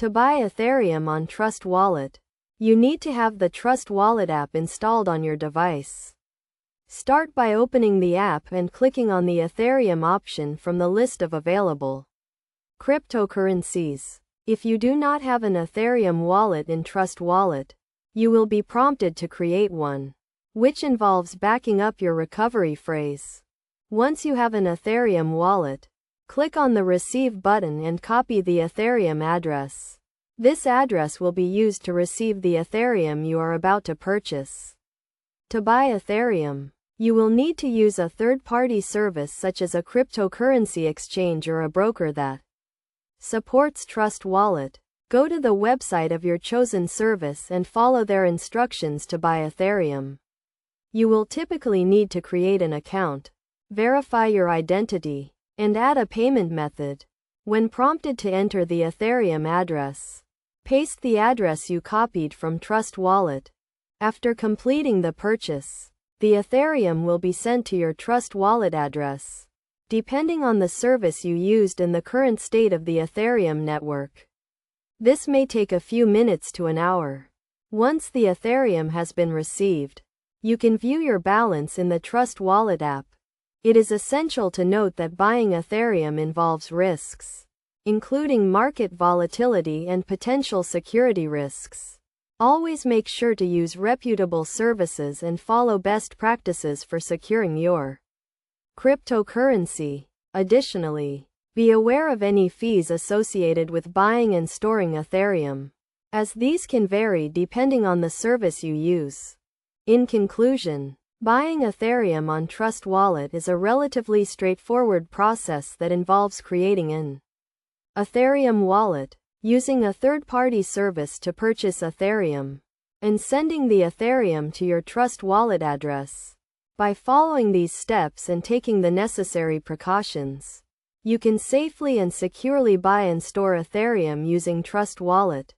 To buy Ethereum on Trust Wallet, you need to have the Trust Wallet app installed on your device. Start by opening the app and clicking on the Ethereum option from the list of available cryptocurrencies. If you do not have an Ethereum wallet in Trust Wallet, you will be prompted to create one, which involves backing up your recovery phrase. Once you have an Ethereum wallet, click on the Receive button and copy the Ethereum address. This address will be used to receive the Ethereum you are about to purchase. To buy Ethereum, you will need to use a third-party service such as a cryptocurrency exchange or a broker that supports Trust Wallet. Go to the website of your chosen service and follow their instructions to buy Ethereum. You will typically need to create an account, verify your identity, and add a payment method. When prompted to enter the Ethereum address, paste the address you copied from Trust Wallet. After completing the purchase, the Ethereum will be sent to your Trust Wallet address, depending on the service you used and the current state of the Ethereum network. This may take a few minutes to an hour. Once the Ethereum has been received, you can view your balance in the Trust Wallet app. It is essential to note that buying Ethereum involves risks, including market volatility and potential security risks. Always make sure to use reputable services and follow best practices for securing your cryptocurrency. Additionally, be aware of any fees associated with buying and storing Ethereum, as these can vary depending on the service you use. In conclusion, buying Ethereum on Trust Wallet is a relatively straightforward process that involves creating an Ethereum wallet, using a third-party service to purchase Ethereum, and sending the Ethereum to your Trust Wallet address. By following these steps and taking the necessary precautions, you can safely and securely buy and store Ethereum using Trust Wallet.